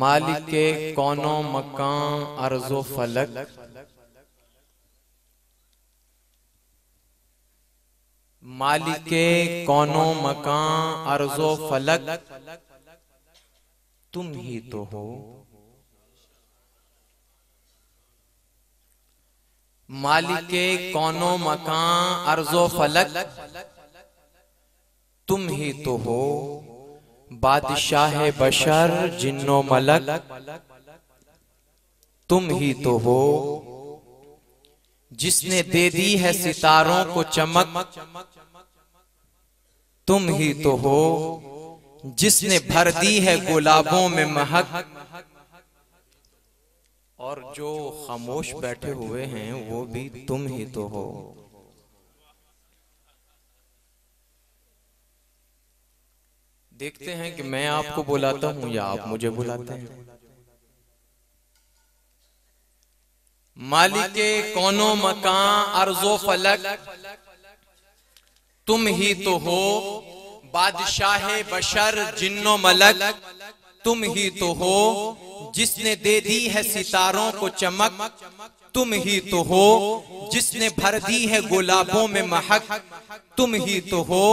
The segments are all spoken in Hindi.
मालिके कौनो मकान अर्ज़ो फलक, मालिके कौनो मकान अर्ज़ो फलक, तुम ही तो हो। मालिके कौनो मकान अर्ज़ो फलक, तुम ही तो हो। बादशाह बशर जिन्नो मलक, तुम ही तो हो। जिसने दे दी है सितारों को चमक, तुम ही तो हो। जिसने भर दी है गुलाबों में महक, और जो खामोश बैठे हुए हैं वो भी तुम ही तो हो। देखते हैं कि मैं आपको बुलाता हूं या आप मुझे बुलाते हैं। मालिके कौनो मकान अर्ज़ो फलक, तुम ही तो हो। बादशाह बशर जिन्नो मलक, तुम ही तो हो जिसने दे दी है सितारों को चमक, तुम ही तो हो जिसने भर दी है गुलाबों में महक, तुम ही तो हो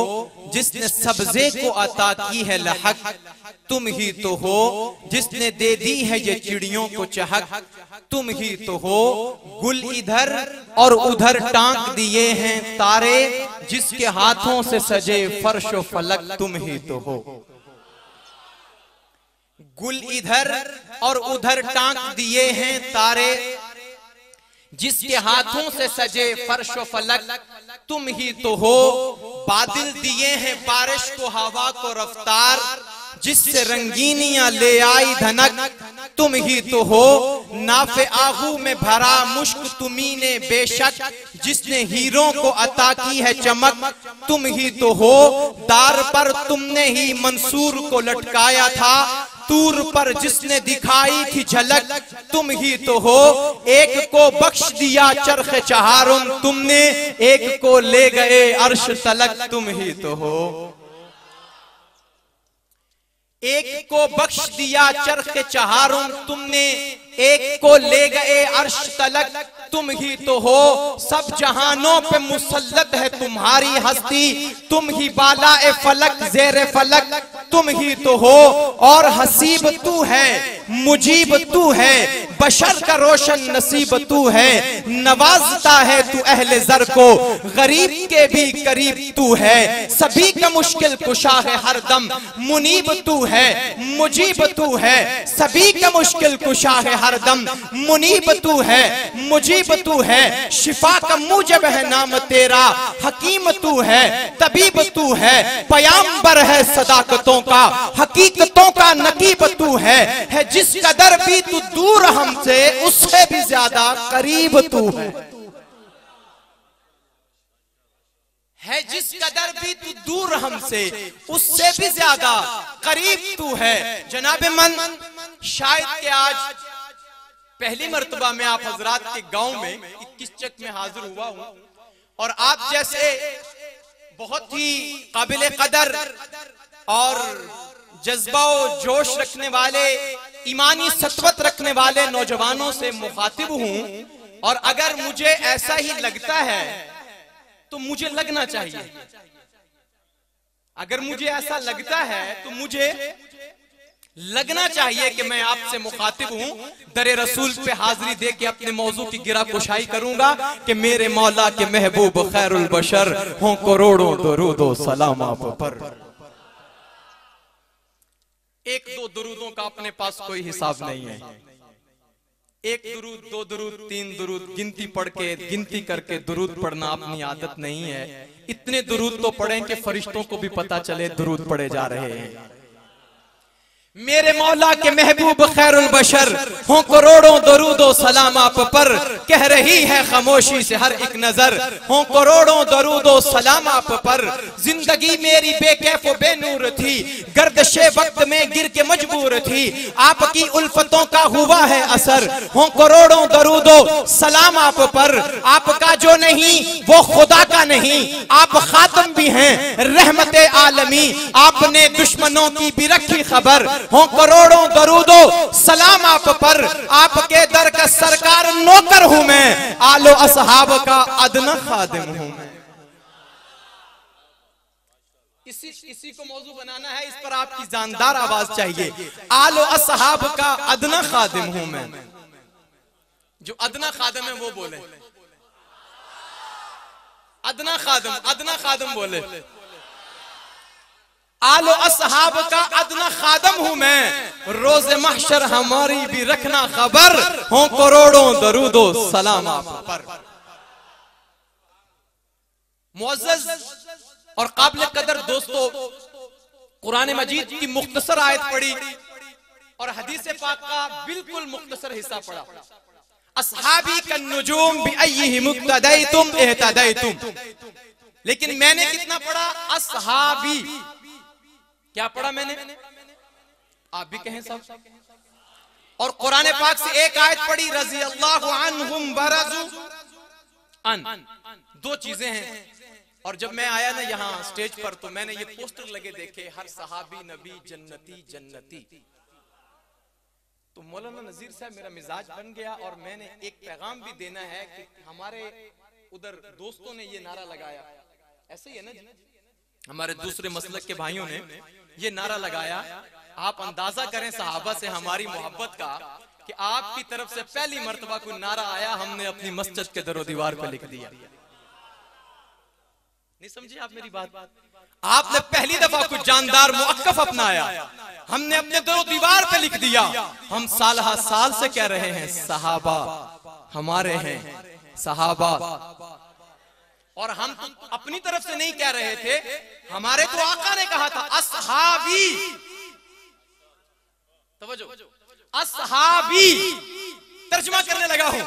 जिसने सब्जे को अता की है लहक, तुम ही तो हो जिसने दे दी है ये चिड़ियों को चहक, तुम ही तो हो गुल इधर और उधर टांग दिए हैं तारे, जिसके हाथों से सजे फर्श व फलक, तुम ही तो हो। गुल इधर और उधर टांग दिए हैं तारे, जिसके हाथों से सजे फर्श व फलक, तुम ही तो हो। बादल दिए हैं बारिश को हवा को रफ्तार, जिससे रंगीनियां ले आई धनक, तुम ही तो हो। नाफे आहू में भरा मुश्क तुम्ही ने बेशक, जिसने हीरों को अता की है चमक, तुम ही तो हो। दार पर तुमने ही मंसूर को लटकाया था, तूर पर जिसने दिखाई थी झलक, तुम ही तो हो। एक को बख्श दिया चरख चहारुम तुमने, एक को ले गए अर्श तलक, तुम ही तो हो। एक को बख्श दिया चरख चहारुम तुमने, एक को ले गए अर्श तलक, तुम ही तो हो। सब जहानों पे मुसल्लत है तुम्हारी हस्ती, तुम ही बाला ए फलक जेरे फलक, तुम ही तो हो। और हसीब तू है, मुजीब तू है, बशर का रोशन नसीब तू है, नवाजता है तू अहले जर को, गरीब के भी करीब तू है, सभी का मुश्किल कुशा है हरदम, मुनीब तू है, मुजीब तू है, सभी का मुश्किल कुशा है हरदम, मुनीब तू है, मुजीब तू है, शिफा का मूजब है नाम तेरा, हकीम तू है, तबीब तू है, पयाम्बर है सदाकतों का, हकीकतों का नकीब तू है जिस कदर भी तू दूर हमसे, उससे भी ज्यादा करीब तू है जिस कदर भी तू दूर हमसे, उससे भी ज्यादा करीब तू है। जनाबे मन, शायद के आज पहली मर्तबा में आप हजरात के गांव में 21 चक में हाजिर हुआ हूं, और आप जैसे बहुत ही काबिल कदर और जज्बा और जोश रखने वाले, ईमानी सत्वत रखने वाले नौजवानों से मुखातिब हूं, और अगर मुझे ऐसा ही लगता है तो मुझे लगना चाहिए। अगर मुझे ऐसा लगता है तो मुझे लगना चाहिए कि मैं आपसे मुखातिब हूं, दरे रसूल पे हाजिरी दे के अपने मौजू की गिरा कुशाई करूंगा कि मेरे मौला के महबूब खैरुल बशर हों करोड़ों दरूदो सलाम आप पर। एक दो दुरूदों का अपने पास कोई हिसाब नहीं है, एक दुरूद, दो दुरूद, तीन दुरूद, गिनती पढ़ के, गिनती करके दुरूद पढ़ना अपनी आदत नहीं है। इतने दुरूद तो पढ़ें कि फरिश्तों को भी पता चले दुरूद पढ़े जा रहे हैं। मेरे मौला के महबूब खैरुल बशर हों करोड़ों दरूदो सलाम आप पर, कह रही है खामोशी से हर एक नजर, हों करोड़ों दरूदो सलाम आप पर। जिंदगी मेरी बेकैफ व बेनूर थी, गर्दशे वक्त में गिर के मजबूर थी, आपकी उल्फतों का हुआ है असर, हों करोड़ों दरूदो सलाम आप पर। आपका जो नहीं वो खुदा का नहीं, आप खातम भी हैं रहमते आलमी, आपने दुश्मनों की भी रखी खबर, हों करोड़ों दरूदो सलाम आप पर। आपके दर का सरकार नौकर हूं मैं, आलो असहाब का अदना खादिम हूं मैं। इसी को मौजू बनाना है, इस पर आपकी जानदार आवाज चाहिए। आलो असहाब का अदना खादिम हूं मैं। जो अदना खादिम है वो बोले, अदना खादिम, अदना खादिम बोले। आलो असहाब का अदना खादम हूं मैं, रोज महशर हमारी भी रखना खबर, हों करोड़ों दरूदो सलाम आप पर। मुअज़्ज़ज़ और काबिल कदर दोस्तों, कुरान मजीद की मुख्तसर आयत पढ़ी और हदीस पाक का बिल्कुल मुख्तसर हिस्सा पढ़ा। अस्हाबी कन्नुजूम बिअय्यिहिम इक्तदैतुम इहतदैतुम। लेकिन मैंने कितना पढ़ा? अस्हाबी। क्या पढ़ा मैंने? आप भी कहें सब। और कुरान पाक से एक आयत पढ़ी, रज़ी अल्लाहु अन्हुम बरज़ू अन। दो चीजें हैं। और जब मैं आया ना यहाँ स्टेज पर तो मैंने ये पोस्टर लगे देखे, हर सहाबी नबी जन्नती जन्नती। तो मौलाना नजीर साहब मेरा मिजाज बन गया और मैंने एक पैगाम भी देना है कि हमारे उधर दोस्तों ने ये नारा लगाया, ऐसे ही है ना जी, हमारे दूसरे मसलक के भाइयों ने ये नारा लगाया। आप अंदाजा करें सहाबा से हमारी मोहब्बत का कि आपकी तरफ से पहली मर्तबा कोई नारा आया, हमने अपनी मस्जिद के दरो दीवार पर लिख दिया। नहीं समझे आप मेरी बात? आपने पहली दफा कुछ जानदार मुअक्कफ अपनाया, हमने अपने दरो दीवार पे लिख दिया। हम साल से कह रहे हैं सहाबा हमारे हैं, सहाबा। और हम तो अपनी तरफ से नहीं कह रहे थे, हमारे तो आका ने कहा था अस्हाबी, तवज्जो, अस्हाबी। तर्जुमा करने लगा हूं,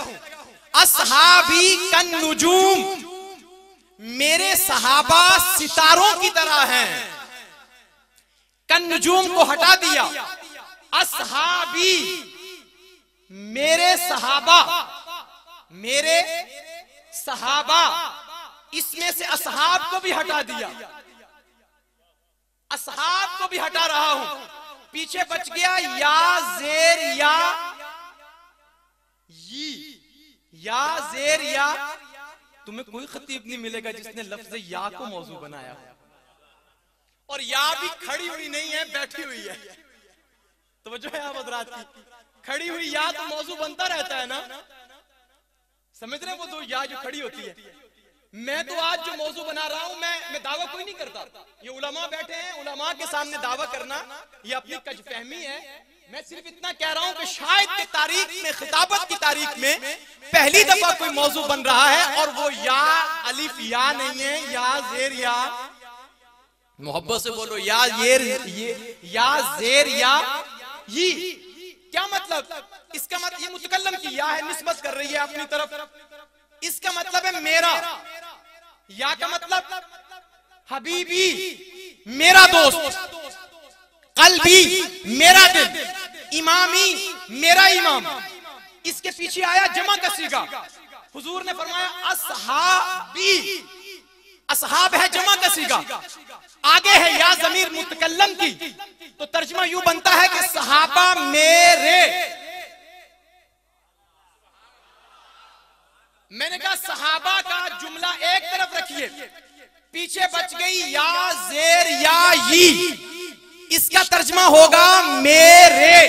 अस्हाबी कन नुजूम, मेरे सहाबा सितारों की तरह हैं। कन नुजूम को हटा दिया, अस्हाबी मेरे सहाबा, मेरे सहाबा, इसमें से असहाब को भी हटा दिया, असहाब को भी हटा रहा हूं। पीछे बच गया या जेर या यी, या जेर या। तुम्हें कोई खतीब नहीं मिलेगा जिसने लफ्ज या को मौजू बनाया और या भी खड़ी हुई नहीं है, बैठी हुई है। तो जो है आप हज़रात की खड़ी हुई या तो मौजू बनता रहता है ना, समझ रहे? वो दो या जो खड़ी होती है। मैं तो आज जो मौजू बना रहा हूं, मैं दावा कोई नहीं करता, ये उलमा बैठे हैं, उलमा के सामने दावा करना ये अपनी कजफहमी है। मैं सिर्फ इतना कह रहा हूं कि शायद की तारीख में, खिताबत की तारीख में पहली दफा कोई मौजू बन रहा है और वो या अलिफ या नहीं है, या जेर या। मोहब्बत से बोलो, या ये या जेर या ये। क्या मतलब? इसका मतलब ये मुतकल्लम की या है, निस्बत कर रही है अपनी तरफ। इसका मतलब है मेरा। या का मतलब हबीबी, मेरा दोस्त, कल्बी, मेरा दिल, इमामी, मेरा इमाम। इसके पीछे आया जमा का सीगा। हुजूर ने फरमाया अस्हाबी, असहाब है जमा का सीगा, आगे है या ज़मीर मुतकल्लम की। तो तर्जुमा यूं बनता है कि सहाबा मेरे। मैंने कहा सहाबा का जुमला एक तरफ रखिए, पीछे बच गई या जेर या यी, इसका तर्जुमा होगा मेरे।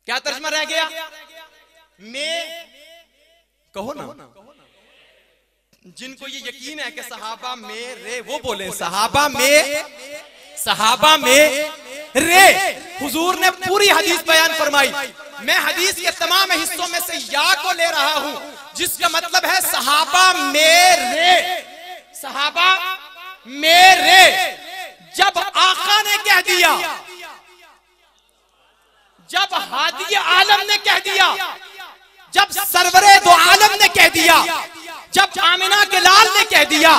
क्या तर्जुमा रह गया? कहो ना, जिनको ये यकीन है कि सहाबा मेरे, वो बोले सहाबा में रे। हुजूर ने पूरी हदीस बयान फरमाई। मैं हदीस के तमाम हिस्सों में से या को ले रहा हूं, जिसका मतलब है सहाबा मेरे, सहाबा मेरे। जब आका ने कह दिया, जब हादी आलम ने कह दिया, जब सरवरे दो आलम ने कह दिया, जब आमिना के लाल ने कह दिया,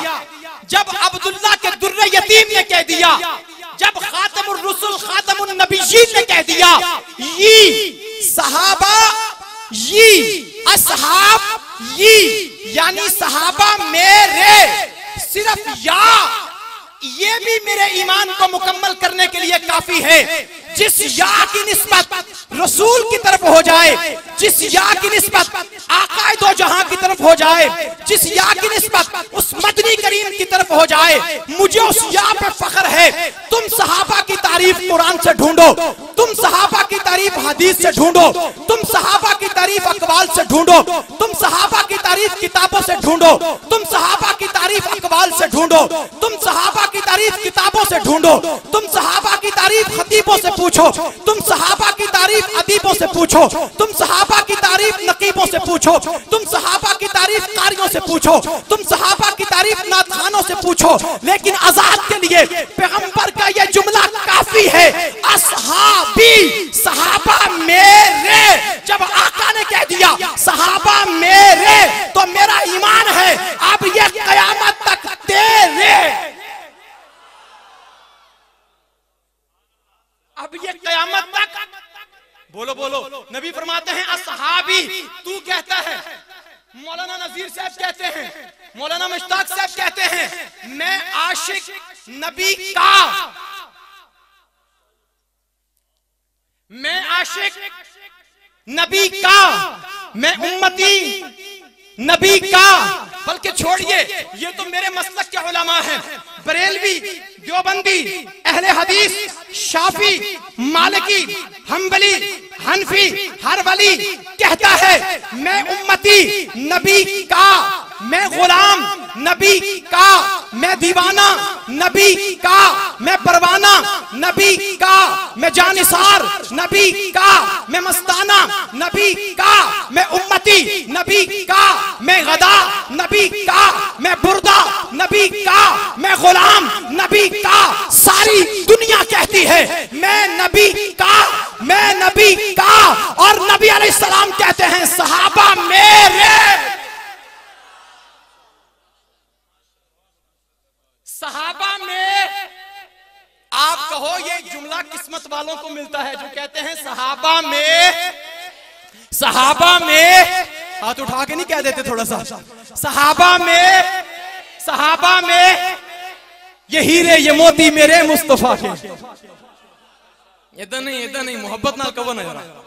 जब अब्दुल्ला के दुर्रे यतीम ने कह दिया, जब खातमुर रसूल खातमुन नबीयीन ने कह दिया, ये सहाबा, ये असहाब, ये यानी सहाबा मेरे, सिर्फ या ये भी मेरे ईमान को मुकम्मल करने के लिए काफी है। जिस या की निस्बत रसूल की तरफ हो जाए, जिस या की निस्बत आकाए दो जहां की तरफ हो जाए, जिस या की निस्बत उस मदनी करीम की तरफ हो जाए, मुझे उस या पे फख्र है। तुम सहाबा की तारीफ कुरान से ढूंढो, तुम सहाबा की तारीफ हदीस से ढूंढो, तुम सहाबा की तारीफ अकवाल से ढूंढो, तुम सहाबा की तारीफ किताबों से ढूंढो, तुम सहाबा की तारीफ अकवाल से ढूंढो, तुम सहाबा की तारीफ किताबों से ढूंढो, तुम सहाबा की तारीफ खतीबों से पूछो, तुम सहाबा की तारीफ अदीबों से पूछो, तुम सहाबा की तारीफ नकीबों से पूछो, तुम सहाबा की तारीफ कारियों से पूछो, तुम सहाबा की तारीफ नातखानों से पूछो। लेकिन आजाद के लिए पैगंबर का यह जुमला काफी है, असहाबी, सहाबा मेरे। जब आका ने कह दिया सहाबा मेरे, तो मेरा ईमान है अब ये कयामत तक तेरे, अब ये कयामत तक। बोलो बोलो। नबी फरमाते हैं असहाबी, तू कहता है, मौलाना नजीर साहब कहते हैं, मौलाना मुश्ताक साहब कहते हैं, मैं आशिक नबी का, मैं आशिक नबी का, मैं उम्मती नबी का। बल्कि छोड़िए, ये तो मेरे मसलक के उलमा हैं, बरेलवी, देवबंदी, अहले हदीस, शाफी, मालिकी, हम्बली, हनफी, हर वली कहता है मैं उम्मती नबी का, मैं गुलाम नबी का, मैं दीवाना नबी का, मैं परवाना नबी का, मैं जानिसार नबी का, मैं मस्ताना नबी का, मैं उम्मती नबी का, मैं गदा नबी का, मैं बुर्दा नबी का, मैं गुलाम नबी का। सारी दुनिया कहती है मैं नबी का, मैं नबी का। और नबी अलैहिस्सलाम कहते हैं सहाबा मेरे, सहाबा में। आप कहो ये जुमला किस्मत वालों को मिलता है जो कहते हैं सहाबा में, सहाबा में। हाथ उठा के नहीं कह देते थोड़ा सा, सहाबा में, सहाबा में ये हीरे ये मोती मेरे मुस्तफा के। इधर नहीं मोहब्बत ना कहो ना जरा।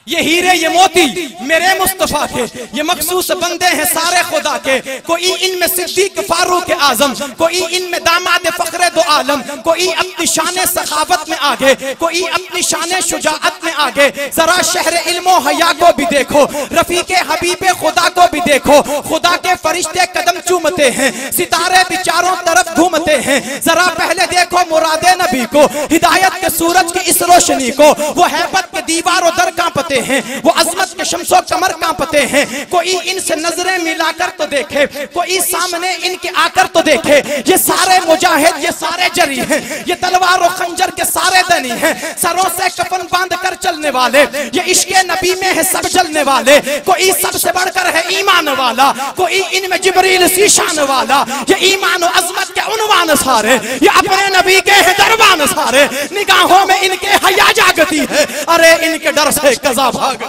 ये हीरे ये मोती मेरे मुस्तफा के, ये मखसूस बंदे हैं सारे खुदा के। कोई इनमें सिद्दीक फारूक आजम, कोई इनमें दामाद फखरे दो आलम, कोई अपनी शान सखावत में आगे, कोई अपनी शान शुजाअत में आगे। जरा शहर इल्मो हया को भी देखो, रफीके हबीबे खुदा को भी देखो। खुदा के फरिश्ते कदम चूमते हैं, सितारे भी चारों तरफ घूमते हैं। जरा पहले देखो मुरादे नबी को, हिदायत के सूरज की इस रोशनी को। वो हैबत के दीवारों दर कांपते हैं, वो अजमत के शम्सो कमर कांपते हैं। कोई इनसे नजरें मिलाकर तो देखे, कोई सामने इनके आकर तो देखे। ये सारे मुजाहिद, ये सारे जरी हैं, ये तलवार और खंजर के सारे दनी हैं। सरों से कफन बांध कर चलने वाले, ये इश्क़े नबी में है सब जलने वाले। कोई सबसे बढ़कर है ईमान वाला, कोई इनमें जिब्रील सी शान वाला। ये ईमान और अजमत के उन्वान सारे, ये अपने नबी के हैं दरबान सारे। निगाहों में इनके हया जागती है, अरे इनके डर से कज़ा भाग।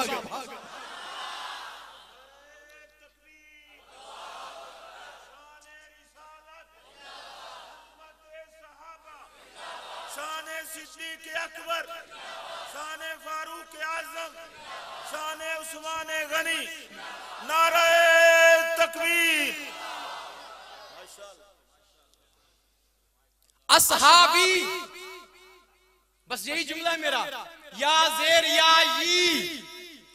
शाने सिद्दीक़ अकबर, शाने फारूक आज़म, शाने उस्मान गनी, नारे तकबीर। असहाबी, बस यही जुमला है मेरा। या जेर या ई,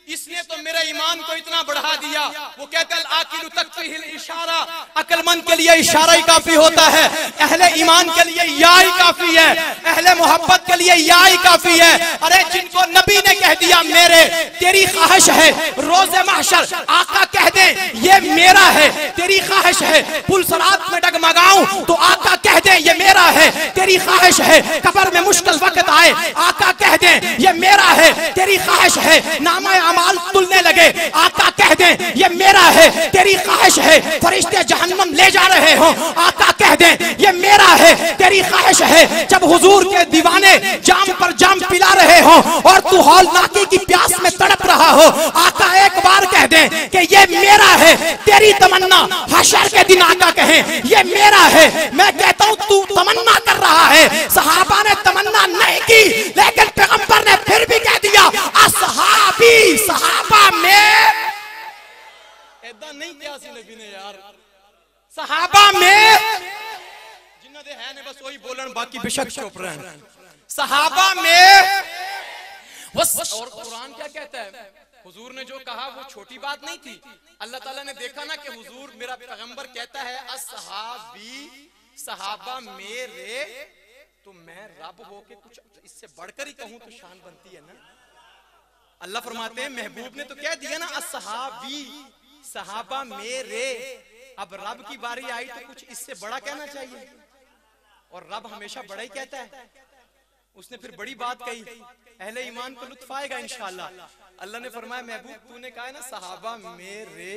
इसने तो मेरे ईमान को इतना बढ़ा दिया। वो कहते हैं आकिलु तकफीहिल इशारा, अक्लमंद के लिए इशारा ही काफी होता है। अहले ईमान के लिए या ही काफी है, अहले मोहब्बत के लिए या ही काफी है। अरे जिनको नबी ने कह दिया मेरे, तेरी ख्वाहिश है रोज़े महशर आका कह दे ये मेरा है, तेरी ख्वाहिश है पुलसरात में डगमगाऊं तो आका कह दे ये मेरा है, तेरी ख्वाहिश है कब्र में मुश्किल वक्त आए आका कह दे ये मेरा है, तेरी ख्वाहिश है नामा अमाल तुलने लगे आका कह दे ये मेरा है, तेरी ख्वाहिश है फरिश्ते जहन्नम ले जा रहे हो आका कह दे ये मेरा है, तेरी ख्वाहिश है जब हुजूर के दीवाने जाम पर जाम पिला रहे हो और तू हौलनाकी की प्यास में तड़प रहा हो, आका एक बार कह दे कि ये मेरा है, तेरी तमन्ना हशर के दिन आका कहे ये मेरा है। मैं कहता हूं तू तमन्ना कर रहा है, सहाबा ने तमन्ना नहीं की लेकिन पैगंबर ने फिर भी कह दिया असहाबी, सहाबा में ऐदा नहीं किया नबी ने यार, सहाबा में जिन्ना दे है ने बस वही बोलन बाकी बेशक चुप रहे। सहाबा में और कुरान क्या कहता है, हुजूर ने जो कहा वो छोटी बात नहीं थी। अल्लाह ताला ने देखा ना कि हुजूर मेरा पैगंबर कहता है असहाबी, सहाबा मेरे, तो मैं रब हो के कुछ इससे बढ़कर ही कहूं तो शान बनती है ना। अल्लाह फरमाते हैं महबूब ने तो कह दिया ना असहाबी, सहाबा मेरे, अब रब की बारी आई तो कुछ इससे बड़ा कहना चाहिए, और रब हमेशा बड़ा ही कहता है। उसने फिर बड़ी बात कही, अहले ईमान को लुत्फ आएगा इंशाअल्लाह। अल्लाह ने फरमाया महबूब तूने कहा है ना सहाबा मेरे,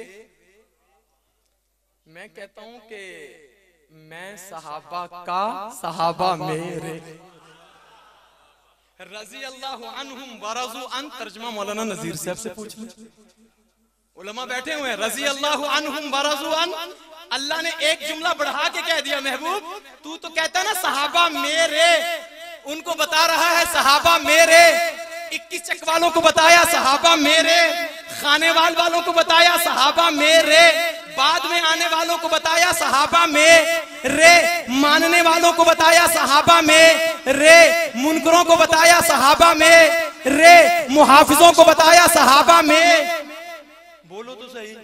मैं कहता हूं कि मैं सहाबा का, सहाबा मेरे। रज़ी अल्लाहु अन्हुम व रज़ू अन, तर्जुमा मौलाना नज़ीर साहब से पूछ लो, उलमा बैठे हुए हैं। रज़ी अल्लाहु अन्हुम व रज़ू अन, अल्लाह ने एक जुमला बढ़ा के कह दिया महबूब तू तो कहता ना सहाबा मेरे, उनको बता रहा है सहाबा मेरे, 21 चक वालों को बताया सहाबा मेरे, खानेवाल वालों को बताया सहाबा मेरे, बाद में आने वालों को बताया सहाबा मेरे, मानने वालों को बताया सहाबा मेरे, मुनकरों को बताया सहाबा मेरे, मुहाफिजों को बताया सहाबा में, बोलो तो सही,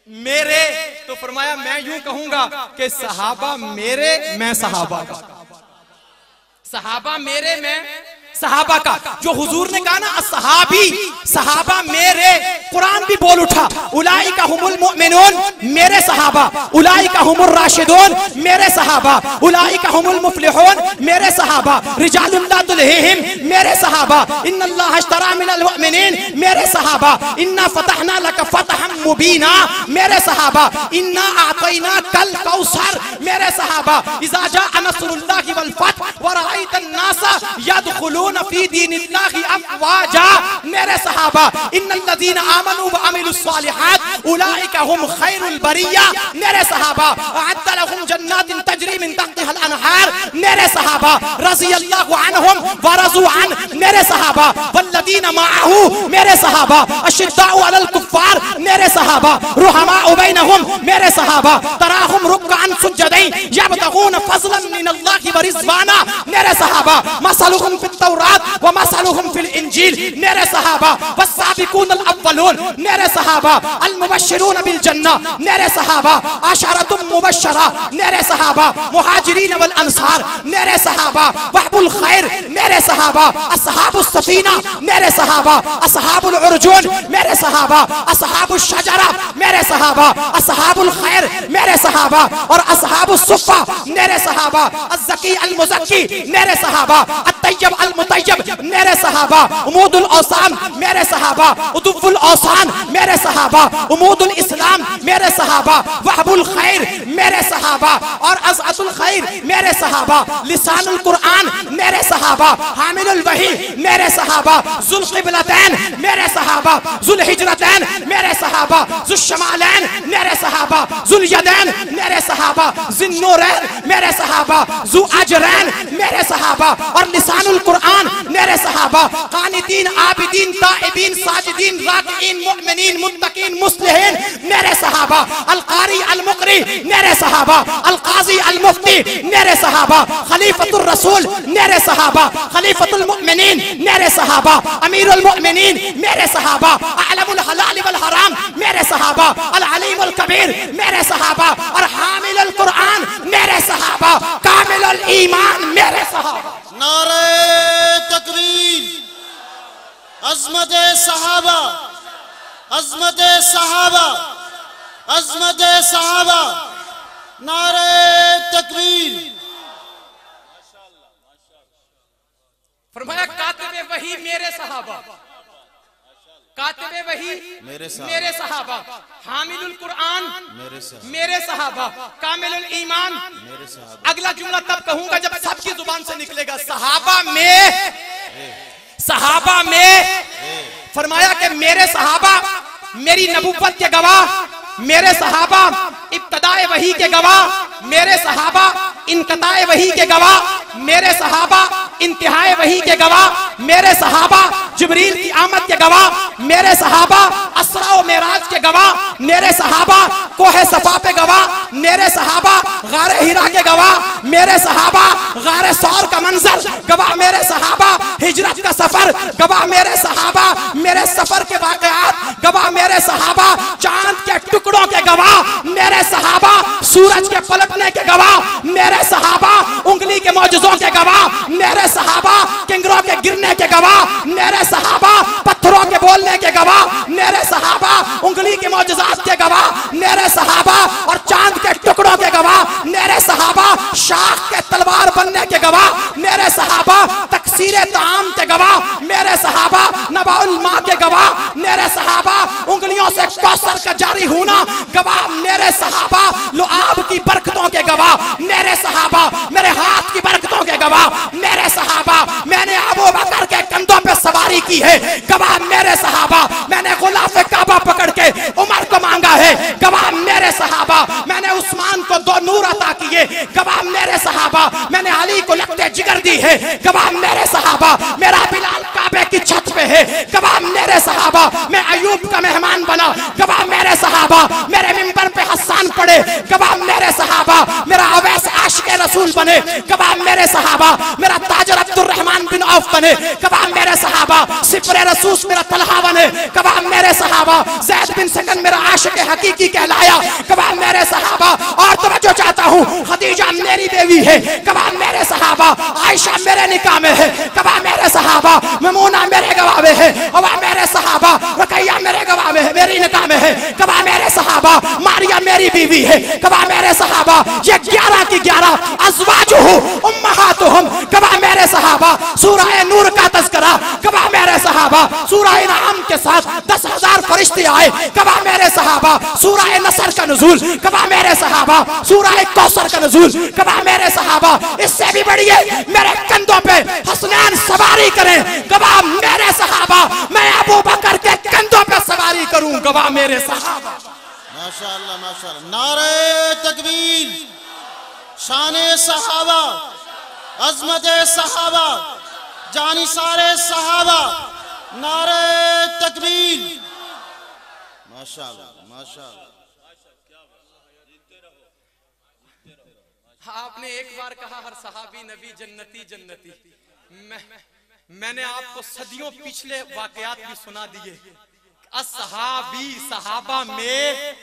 मेरे। तो फरमाया मैं यूं कहूंगा कि सहाबा मेरे, मैं सहाबा का, सहाबा मेरे, मैं सहाबा का। जो हुजूर ने कहा ना असहाबी, सहाबा मेरे, कुरान भी बोल उठा उलाइका हुमुल मुमिनून, मेरे सहाबा, उलाइका हुमुर राशिदून, मेरे सहाबा, उलाइका हुमुल मुफलिहून, मेरे सहाबा, रिजालुन ला तुलहिहिम, मेरे सहाबा, इन्नल्लाह अश्तरा मिनल मुमिनीन, मेरे सहाबा, इन्ना फतहना लक फतहम मुबीना, मेरे सहाबा, इन्ना आतैना कल कौसर, मेरे सहाबा, इज़ा जाअ नस्रुल्लाहि वल फतह व रअयतन नासा यदखुलून फी दीनिल्लाहि अफवाजा, मेरे सहाबा, इन्नल्लज़ीना आमनू व अमिलुस्सालिहात उलाइका हुम खैरुल बरिया, मेरे सहाबा, अअद्द लहुम जन्नातिन तजरी मिन तहतिहल अनहार, मेरे सहाबा, रज़ियल्लाहु अन्हुम व रज़ू अन, मेरे सहाबा, वल्लज़ीना मअहू, मेरे सहाबा, अशिद्दाउ अलल कुफ्फार, मेरे सहाबा, रुहमाउ बैनहुम, मेरे सहाबा, तराहुम रुक्अन सुज्जदैन यब्तगून फज़लन मिनल्लाहि व रिज़वाना, मेरे सहाबा, मसलुहुम फित तौरात व मसलुहुम फिल इंजील, मेरे सहाबा, वस्साबिकून अल अव्वलून, मेरे सहाबा, अल मुबश्शिरून बिल जन्नह, मेरे सहाबा, अशरतुम मुबश्शरा, मेरे सहाबा, मुहाजिरीन वल अंसार, मेरे सहाबा, वहबुल खैर, मेरे सहाबा, अस्हाबुस सफीना, मेरे सहाबा, अस्हाबुल उर्जून, मेरे सहाबा, अस्हाबुश शजरा, मेरे सहाबा, अस्हाबुल खैर, मेरे सहाबा, और अस्हाबुस सुफ़ा, मेरे सहाबा, अज़्ज़की अल मुज़क्की, मेरे सहाबा, अत्तय्यब अल मुतय्यब, मेरे सहाबा, उमूदुल औसान, मेरे सहाबा, उदुव्वुल औसान, मेरे सहाबा, उमूदुल इस्लाम, मेरे सहाबा, वहबुल खैर, मेरे सहाबा, और अज़अतुल खैर, मेरे सहाबा, लिसानुल कुरान, मेरे सहाबा, हामिलुल वही, मेरे सहाबा, ज़ुल क़िबलतैन, मेरे सहाबा, ज़ुल हिजरतैन, मेरे सहाबा, ज़ुल शमालैन, मेरे सहाबा, ज़ुल यदैन, मेरे सहाबा, ज़िन नूरैन, मेरे सहाबा, ज़ु अजरैन, मेरे सहाबा, और लिसानुल कुरान, मेरे सहाबा, कानितीन आबिदीन ताइबीन साजिदीन राकिईन मुमिनीन मुत्तकीन मुस्लिहीन, मेरे सहाबा, अल कारी अल मुकरी, मेरे सहाबा, अल काजी अल मुफ्ती, मेरे सहाबा, खलीफतुर रसूल, मेरे सहाबा, खलीफतुल मुमिनीन, मेरे सहाबा, अमीरुल मुमिनीन, मेरे सहाबा, अअलमुल हलाल वल हराम, मेरे सहाबा, अल अलीमुल कबीर, मेरे सहाबा, और हामिलुल कुरान, मेरे सहाबा, कामिलुल ईमान, मेरे सहाबा। नारे तकबीर, अज़मत सहाबा, अज़मत सहाबा, अज़मत सहाबा, नारे तकबीर। फरमाया कातिबे वही मेरे सहाबा, कातिबे वही मेरे सहाबा, हामिलुल कुरान मेरे सहाबा, कामिलुल ईमान, अगला जुमला तब कहूंगा जब सबकी जुबान से निकलेगा, सहाबा में, सहाबा में। फरमाया कि मेरे सहाबा मेरी नबुव्वत के गवाह, मेरे सहाबा इब्तदाए वही के गवाह, मेरे सहाबा इनकताए वही के गवाह, मेरे सहाबा इंतहाए वही के गवाह, मेरे सहाबा जिब्रील की आमद के गवाह, मेरे सहाबा असरा व मेराज के गवाह, मेरे सहाबा कोहे सफा पे गवाह, मेरे सहाबा गारे हिरा के गवाह, मेरे सहाबा गारे सौर का मंजर गवाह, मेरे सहाबा हिजरत का सफर गवाह, मेरे सहाबा मेरे सफर के वाक़यात गवाह, मेरे सहाबा चांद के टुकड़ों के गवाह, मेरे सहाबा सूरज के पलटने के गवाह, मेरे सहाबा उंगली के मौजज़ों के गवाह, मेरे सहाबा किंगरों के गिरने के गवाह, मेरे सहाबा पत्थरों के बोलने के गवाह, मेरे सहाबा उंगली के मौजज़ात के गवाह, मेरे सहाबा और चांद के टुकड़ों के गवाह, मेरे सहाबा शाख के तलवार बनने के गवाह, मेरे सहाबा तकसीरे ताम के गवाह, मेरे सहाबा नबाउल माँ के गवाह, मेरे सहाबा उंगलियों से कौसर का जारी होना गवाह, मेरे सहाबा लुआब की बरकतों के गवाह, मेरे सहाबा मेरे हाथ की बरकतों के गवाह, मेरे सहाबा मैंने अबू बकर के कंधों पे सवारी की है, गवाह मेरे सहाबा। मैंने गुलाफे काबा पकड़ के उमर को मांगा है, गवाह मेरे सहाबा। मैंने उस्मान को 2 नूर अता किए, गवाह मेरे सहाबा। मैंने अली को लगते जिगर दी है, गवाह मेरे सहाबा। मेरा बिलाल काबे की छत पे है, गवाह मेरे सहाबा। मैं अयूब का मेहमान बना, गवाह मेरे सहाबा। मेरे मिंबर पे हसन पड़े, गवाह मेरे सहाबा। मेरा अवैस आशिक़े रसूल बने, गवाह मेरे सहाबा। मेरा ताजर अब्दुर्रहमान बिन औफ बने, गवाह मेरे सहाबा। सिफरे रसूस मेरा तलहा बने, गवाह मेरे सहाबा। ज़ैद बिन सकन मेरा आशिक़े हकीकी कहलाया, गवाह मेरे सहाबा। और तवज्जो चाहता हूँ, खदीजा मेरी बेवी है, गवाह मेरे सहाबा। आयशा मेरे निकाह में है, गवाह मेरे सहाबा। ममूना मेरे गवाह में है, गवाह मेरे सहाबा। रकैया मेरे गवाह में है, मेरी निकाह में है, गवाह मेरे सहाबा। मारिया मेरी बीवी है, गवाह मेरे सहाबा। ये 11 की 11 अज़वाजुहु उम्महातुहुम, गवाह मेरे सहाबा। सूरह नूर का तज़किरा, गवाह मेरे सहाबा। सूरह इनाम के साथ 10,000 फरिश्ते आए, गवाह मेरे सहाबा। सूरह नसर का नुज़ूल, गवाह मेरे सहाबा। सूरह कौसर का नुज़ूल, गवाह मेरे सहाबा। इससे भी बढ़िए मेरे कंधों पे हसनैन सवारी करें, गवाह मेरे सहाबा। मैं अबू बकर के कंधों पे सवारी करूं, गवाह मेरे सहाबा। माशाअल्लाह माशाअल्लाह। नारे तकबीर, शाने सहाबा, अज़मते सहाबा, जानिसारे सहाबा। नारे तकबीर, माशाअल्लाह माशाअल्लाह। आपने एक बार कहा हर सहाबी नबी जन्नती जन्नती। मैंने आपको सदियों पिछले वाकयात भी सुना दिए। असहाबी सहाबा में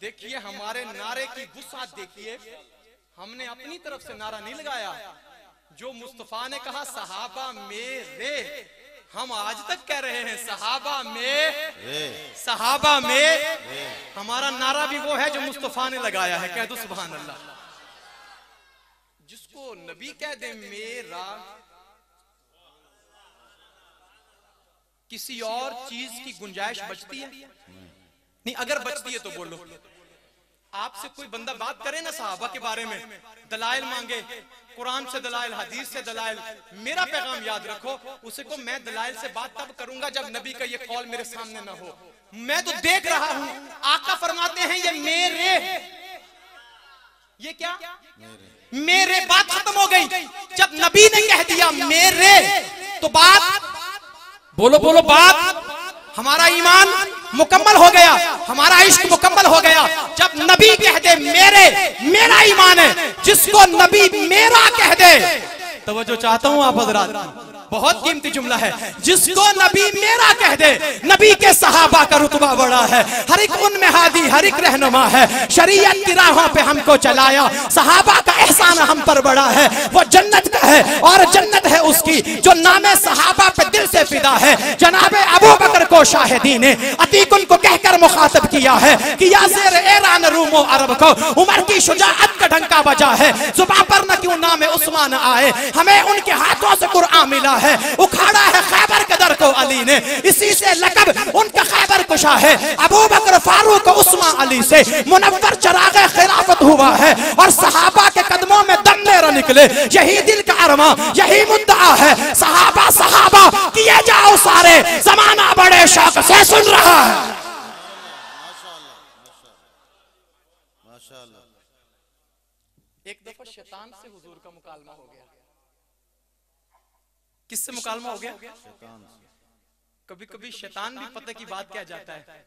देखिए हमारे नारे की वुसअत देखिए, हमने अपनी तरफ से नारा नहीं लगाया। जो मुस्तफा ने कहा सहाबा मेरे, हम आज तक कह रहे हैं सहाबा में, सहाबा में। हमारा नारा भी वो है जो मुस्तफा ने लगाया है, कह दो सुभान अल्लाह। जिसको नबी कह दे मेरा, किसी और चीज की गुंजाइश बचती है नहीं? अगर बचती है तो बोलो। आपसे कोई बंदा बात करे ना सहाबा के बारे में, दलाइल मांगे, कुरान से दलाइल, हदीस से दलाइल, मेरा पैगाम याद रखो, उसे को मैं दलाइल से बात तब करूंगा जब नबी का ये कौल मेरे सामने ना हो। मैं तो देख रहा हूं, आका फरमाते हैं ये मेरे, ये क्या मेरे, बात खत्म हो गई। जब नबी ने कह दिया मेरे, तो बात बोलो बोलो, बात, हमारा ईमान मुकम्मल हो गया, हमारा इश्क मुकम्मल हो गया। जब नबी कह दे मेरे, मेरा ईमान है। जिसको नबी मेरा कह दे, तवज्जो चाहता हूं आप हजरात, बहुत कीमती जुमला है। जिसको नबी मेरा कह दे, नबी के सहाबा का रुतबा बड़ा है। हर एक उनमें हादी, हर एक रहनुमा है। शरीयत की राहों पे हमको चलाया, सहाबा का एहसान हम पर बड़ा है। वो जन्नत का है और जन्नत है उसकी जो नामे सहाबा पे दिल से फिदा है। जनाबे अबू बकर को शाहिदी ने अतीकुन को कहकर मुखातब किया है कि या ज़ेर ऐरान रूमो अरब को उमर की शुजाअत का ढंका बजा है। जुबान पर न क्यों नाम उस्मान आए, हमें उनके हाथों से कुरान मिला है। उखाड़ा है खैबर के दर को अली ने, इसी से लकब उनका खैबर कुशा है। अबू बकर फारूक उस्मान अली से मुनव्वर चराग़ खिलाफत हुआ है। और सहाबा के कदमों में दम मेरा निकले, यही दिल का अरमा, यही मुद्दा है। सहाबा सहाबा किए जाओ सारे, जमाना बड़े शौक से सुन रहा है। एक दफा शैतान से हुजूर का मुकालमा हो गया। किससे मुकालमा हो गया? कभी कभी शैतान भी पते की बात कह जाता है।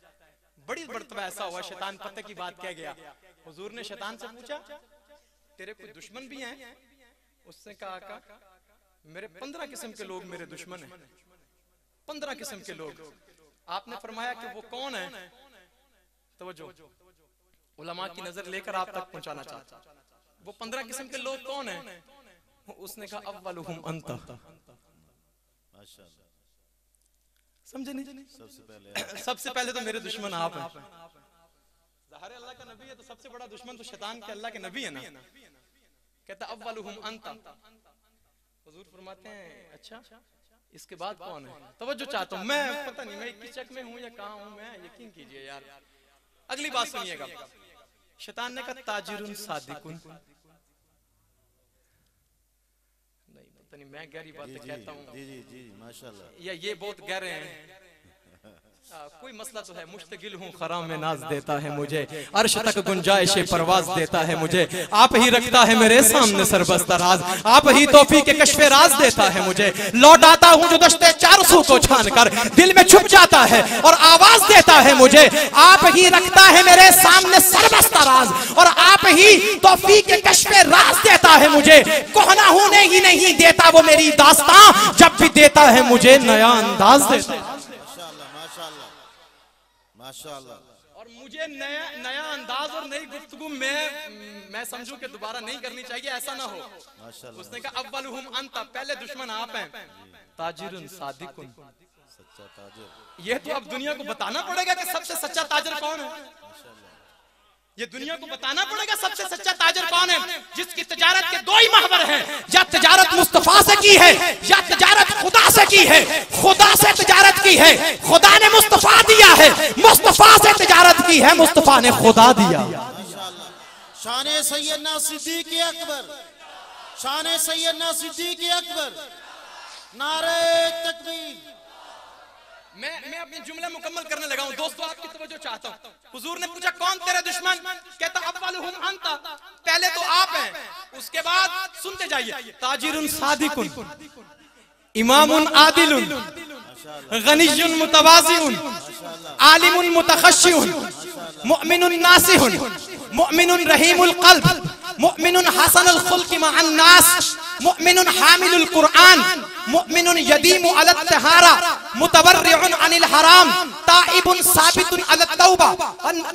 बड़ी मर्तबा ऐसा हुआ शैतान पते की बात कह गया। हुजूर ने शैतान से पूछा तेरे कोई दुश्मन भी हैं? उसने कहा आका मेरे 15 किस्म के लोग मेरे दुश्मन हैं, 15 किस्म के लोग। आपने फरमाया कि वो कौन है? तवज्जो, उलमा की नजर लेकर आप तक पहुंचाना चाहता। वो 15 किस्म के लोग कौन हैं? उसने कहा अव्वलुहुम अंत। समझे नहीं? सबसे पहले तो मेरे दुश्मन आप हैं। ज़ाहिर अल्लाह का नबी है तो सबसे बड़ा दुश्मन तो शैतान के अल्लाह के नबी है ना। कहता अव्वलुहुम अंत। हुजूर फरमाते हैं अच्छा इसके बाद कौन है? तवज्जो चाहता हूं, मैं पता नहीं मैं किचक में हूं या कहां हूं, मैं यकीन कीजिए यार। अगली बात सुनिएगा। शैतान ने कहा ताजिरुन सादिकुन। नहीं मैं गहरी बातें कहता हूँ, जी जी जी माशाल्लाह, या ये बहुत गहरे हैं। कोई मसला तो है, मुश्तगिल हूँ खराम में नाज देता है मुझे, अर्श तक गुंजाइश परवाज देता है मुझे, आप ही रखता है मेरे सामने सरबस्ता राज, आप ही तौफीक के कश्फे राज देता है मुझे, लौट आता हूँ जो दश्ते चारसू को छान कर दिल में छुप जाता है और आवाज देता है मुझे, आप ही रखता है मेरे सामने सरबस्ता राज और आप ही तौफीक के कश्फे राज देता है मुझे, कोहना होने ही नहीं देता वो मेरी दास्तां, जब भी देता है मुझे नया अंदाज देता है। माशाल्लाह। और मुझे नया अंदाज और नई गुफ्तगू मैं समझूं कि दोबारा नहीं करनी चाहिए, ऐसा ना हो। माशाल्लाह। उसने कहा अव्वलुहुम अंता, पहले दुश्मन आप हैं, ताजिरुन सादिकुन, सच्चा ताजिर। ये तो अब दुनिया को बताना पड़ेगा कि सबसे सच्चा ताजिर कौन है। ये दुनिया को बताना पड़ेगा सबसे सच्चा ताजिर कौन है, जिसकी तिजारत के दो ही महवर हैं, या तिजारत मुस्तफा से की है या तिजारत खुदा से की है। खुदा से तिजारत की है, खुदा ने मुस्तफा दिया है, मुस्तफा से तिजारत की है, मुस्तफा ने खुदा दिया। माशाल्लाह। शान सैयदना सिद्दीक़ अकबर, शान सैयदना सिद्दीक़ अकबर, नारे तकबीर। मैं अपनी जुमला मुकम्मल करने लगा हूं दोस्तों, आपकी तवज्जो चाहता हूं। हुजूर ने पूछा कौन तेरे दुश्मन, कहता अव्वलुहुम अंता, पहले तो आप हैं, उसके बाद सुनते जाइए, ताजिरुन सादिकुन, इमामुन आदिलुन, गनियुन मुतवाज़िउन, आलिमुन मुतखश्शिउन, मुअमिनुन नासिहुन, मुअमिनुन रहीमुल क़ल्ब, मुअमिनुन हसनुल खुल्क़ि मअन नास, मुअमिनुन हामिलुल कुरआन, मुअमिनुन यदीमु अलत तहारा, मुतवर्रिउन अनिल हराम, ताइबुन साबितुन अलत तौबा,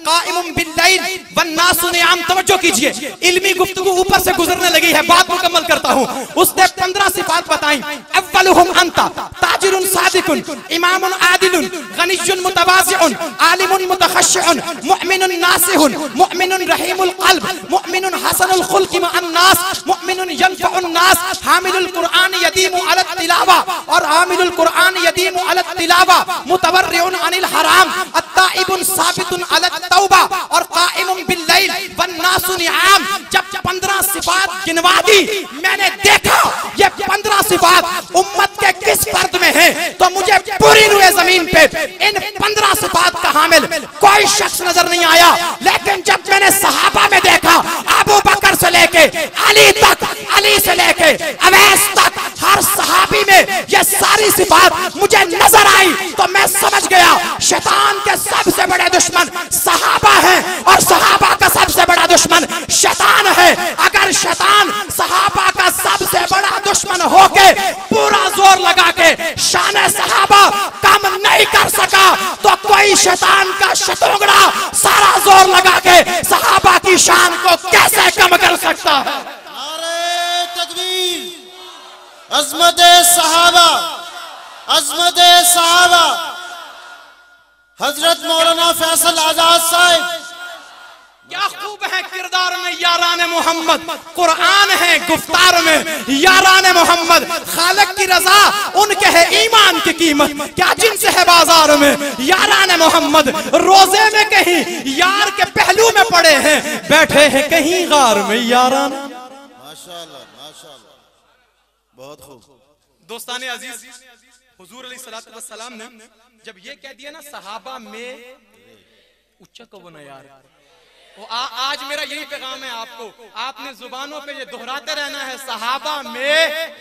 काइमुन बिल्लैल वन्नासु नियाम। तवज्जो कीजिए, इल्मी गुफ्तगू ऊपर से गुजरने लगी है, बात मुकम्मल करता हूँ। उसने 15 सिफात बताई, अव्वलुहुम अंता, ताजिरुन सादिकुन, इमामुन आदिलुन, गनियुन मुतवाज़िउन, आलिमुन मुतखश्शिउन, मुअमिनुन नासिहुन, मुअमिनुन रहीमुल क़ल्ब, मुअमिनुन हसनुल खुल्क़ि मअन नास, मुअमिनुन यनफ़उन नास, हामिलुल कुरआन यदीमु अलत तिलावा, और हामिलुल कुरआन यदीमु अलत तिलावा, मुतवर्रिउन अनिल हराम, अत्ताइबुन साबितुन अलत तौबा, और काइमुन बिल्लैल वन्नासु नियाम। जब 15 सिफात गिनवा दी, मैंने देखा ये 15 सिफात उम्मत के किस फर्द में है, तो मुझे पूरी रूए जमीन पे इन 15 सिफात का हामिल कोई शख्स नजर नहीं आया। लेकिन जब मैंने सहाबा में देखा, अबू बकर से लेके अली तक, अली से लेके अवैस तक, हर सहाबी में ये सारी सिफात मुझे नजर आई, तो मैं समझ गया शैतान के सबसे बड़े दुश्मन सहाबा हैं और सहाबा का सबसे बड़ा दुश्मन शैतान है। अगर शैतान सहाबा का सबसे बड़ा दुश्मन होके पूरा जोर लगा के शान सहाबा कम नहीं कर सका, तो कोई शैतान का शतुंगड़ा सारा जोर लगा के सहाबा की शान को कैसे कम कर सकता है। नारे तकबीर, अज़मत सहाबा, अज़मत सहाबा। हजरत मौलाना फैसल आजाद साहब, क्या खूब है किरदार में यारान मोहम्मद, कुरान है गुफ्तार में यारान मोहम्मद, खालिक की रजा उनके है ईमान की कीमत, क्या जिनसे है बाजार में यारान मोहम्मद। रोजे में कहीं यार के पहलू में पड़े हैं, बैठे हैं कहीं गार में यारान। माशाल्लाह माशाल्लाह, बहुत खूब। दोस्ताने अजीज, हुजूर अलैहिस्सलातु वस्सलाम ने जब ये कह दिया ना सहाबा में उच्चा कहो ना यार, वो आज मेरा यही पैगाम है आपको, आपने जुबानों पे ये दोहराते रहना है, सहाबा में,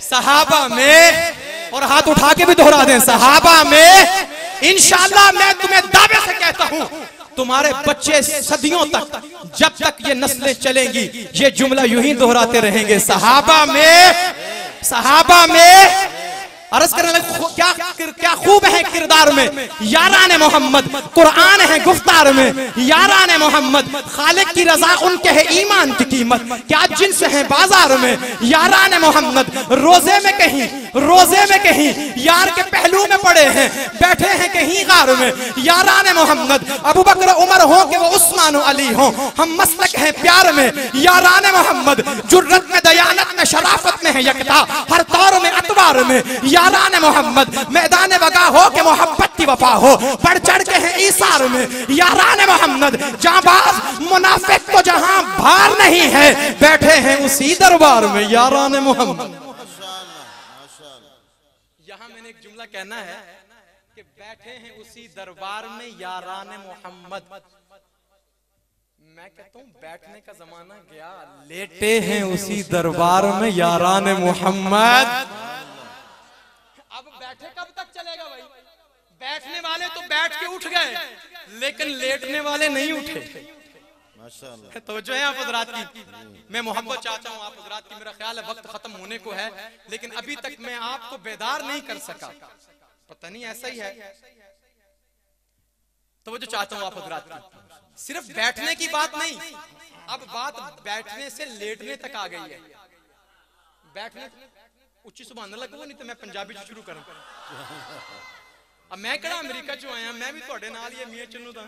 सहाबा में, और हाथ उठा के भी दोहरा दें, सहाबा में। इंशाअल्लाह मैं तुम्हें दावे से कहता हूं, तुम्हारे बच्चे सदियों तक, जब तक ये नस्लें चलेंगी, ये जुमला यूं ही दोहराते रहेंगे, सहाबा में, सहाबा में। अर्ज करने लगे क्या खूब है किरदार में यारान मोहम्मद, कुरान है गुफ्तार में यारान मोहम्मद, खालिक की रजा उनके है ईमान की कीमत, क्या जिनसे है बाजार में यारान मोहम्मद। रोजे में कहीं, रोजे में कहीं यार के पहलू में पड़े हैं, बैठे हैं कहीं गार में यारान मोहम्मद। अबू बकर उमर हो कि वो उस्मान अली हो, हम मसलक हैं प्यार में यारान मोहम्मद। जुर्रत में, दयानत में, शराफत में है यकता, हर तौर में, अतवार में यारान मोहम्मद। मैदान वगा हो के मोहब्बत की वफा हो, बढ़ चढ़ के हैं ईसार में यारान मोहम्मद। जाबाज मुनाफिक को जहां भार नहीं है, बैठे हैं उसी दरबार में यारान मोहम्मद। यहाँ मैंने एक जुमला कहना है कि बैठे हैं उसी दरबार में यारान मोहम्मद। मैं कहता हूँ बैठने का जमाना गया, लेटे हैं उसी दरबार में यारान मोहम्मद। अब बैठे कब तक चलेगा भाई? बैठने वाले तो बैठ के उठ गए, लेकिन लेटने वाले नहीं उठे। माशाल्लाह। तो जो है आप हजरात की मैं मोहब्बत चाहता हूँ आप हजरात की। मेरा ख्याल है वक्त खत्म होने को है, लेकिन अभी तक मैं आपको बेदार नहीं कर सका, पता नहीं ऐसा ही है। तो वो जो चाहता हूँ आप हजरात की, सिर्फ बैठने की बात नहीं, अब बात बैठने से लेटने तक आ गई है। बैठने उच्ची सुबह न लगो, नहीं तो मैं पंजाबी से शुरू करूं। अब मैं कहना अमेरिका चो आया, मैं भी थोड़े नाल ही मियां चन्नू दा,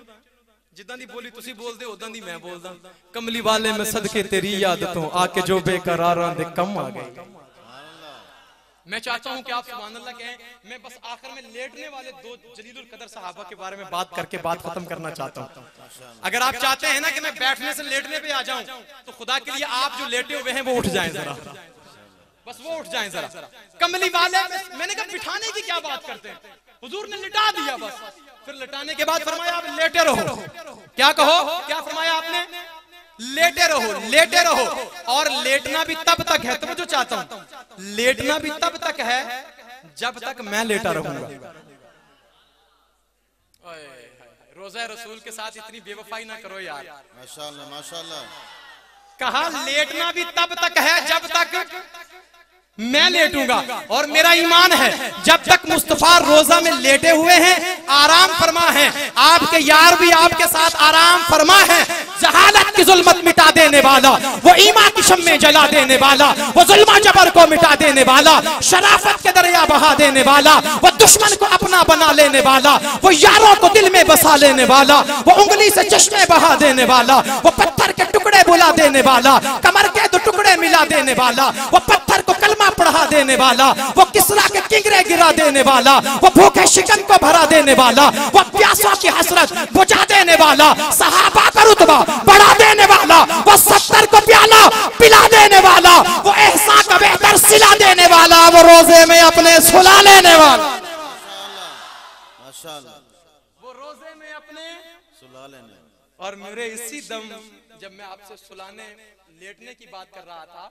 जिद्दां दी बोली तुसी बोलदे उदां दी मैं बोलदा। कमली वाले में सदके तेरी यादतों आके जो बेकरारां दे कम आ गए। मैं चाहता हूं कि आप सुभान अल्लाह कहें। मैं बस आखिर में लेटने वाले दो जलीलुल कदर सहाबा के बारे में बात करके बात खत्म करना चाहता हूं। अगर आप चाहते हैं ना कि मैं बैठने से लेटने पे आ जाऊं, तो खुदा के लिए आप जो लेटे हुए हैं वो उठ जाएं जरा, बस वो उठ जाएं जरा। कमली वाले मैंने कहा बिठाने की क्या बात करते हैं, हुजूर ने लिटा दिया बस। फिर लिटाने के बाद फरमाया आप लेटे रहो। क्या कहो, क्या फरमाया आपने? लेटे रहो, लेटे रहो। और लेटना भी तब तक है, तो मैं जो चाहता हूं लेटना भी तब तक है जब तक मैं लेटा रहूंगा। रोज़ा रसूल के साथ इतनी बेवफाई ना करो यार। माशाल्लाह माशाल्लाह। कहा लेटना भी तब तक है जब तक मैं लेटूंगा। और मेरा ईमान है जब तक मुस्तफा रोजा में लेटे हुए हैं, आराम फरमा है, आपके यार भी आपके साथ आराम फरमा है। जहालत की जुल्मत मिटा देने वाला, वो ईमान की शम्में जला देने वाला, वो जुल्मा जबर को मिटा देने वाला, शराफत के दरिया बहा देने वाला, वो दुश्मन को अपना बना लेने वाला, वो यारों को दिल में बसा लेने वाला, वो उंगली से चश्मे बहा देने वाला, वो पत्थर के टुकड़े बुला देने वाला, कमर के दो टुकड़े मिला देने वाला, वो पत्थर को कलमा पढ़ा देने वाला, वो किसरा के किंगरे गिरा देने वाला, वो भूखे शिकन को भरा देने वाला, वो प्यासों की हसरत बुझा देने वाला, सहाबा का रुतबा बढ़ा देने वाला, वो 70 को प्याला पिला देने वाला, वो एहसान का बेहतर सिला देने वाला, वो रोजे में अपने सुला लेने वाला। माशाल्लाह। वो रोजे में अपने सुला लेने। और मेरे इसी दम जब मैं आपसे सुलाने लेटने की बात कर रहा था,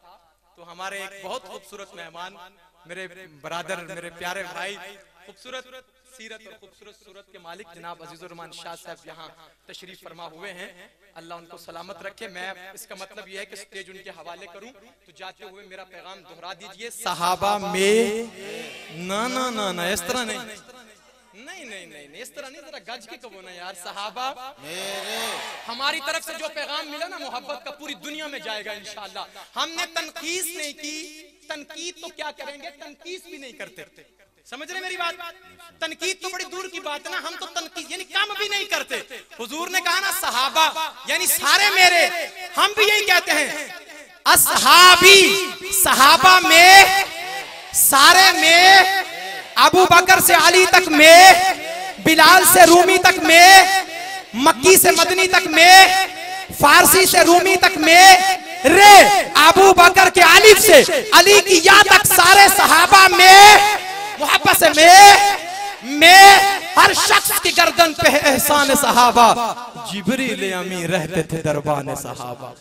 तो हमारे एक बहुत खूबसूरत मेहमान, मेरे बरादर, मेरे प्यारे भाई, खूबसूरत सीरत और खूबसूरत सूरत के मालिक जनाब अजीजुर रहमान शाह साहब यहाँ तशरीफ फरमा हुए हैं। अल्लाह उनको सलामत रखे। मैं इसका मतलब यह है कि स्टेज उनके हवाले करूं, तो जाते हुए मेरा पैगाम दोहरा दीजिए। सहाबा में ना ना ना ना इस तरह नहीं, नहीं नहीं नहीं नहीं इस तरह नहीं, जरा गज के कहो ना यार। सहाबा मेरे, हमारी तरफ से जो पैगाम मिला ना मोहब्बत का, पूरी दुनिया में जाएगा इंशाअल्लाह। हमने तनकीस नहीं की, तनकीद तो क्या करेंगे, तनकीस भी नहीं करते। समझ रहे मेरी बात? तनकीद तो बड़ी दूर की बात है ना, हम तो तनकीद यानी काम भी नहीं करते। हुजूर ने कहा ना सहाबा यानी सारे मेरे, हम भी यही कहते हैं असहाबी, सहाबा में सारे में, अबू बकर से अली तक में, बिलाल से रूमी तक में, मक्की से मदनी तक में, फारसी से रूमी तक में, रे अबू बकर के अलिफ से अली की या तक सारे सहाबा में मोहब्बत से में हर शख्स की गर्दन पे एहसान सहाबा, जिब्रील अमीन रहते थे दरबान सहाबा।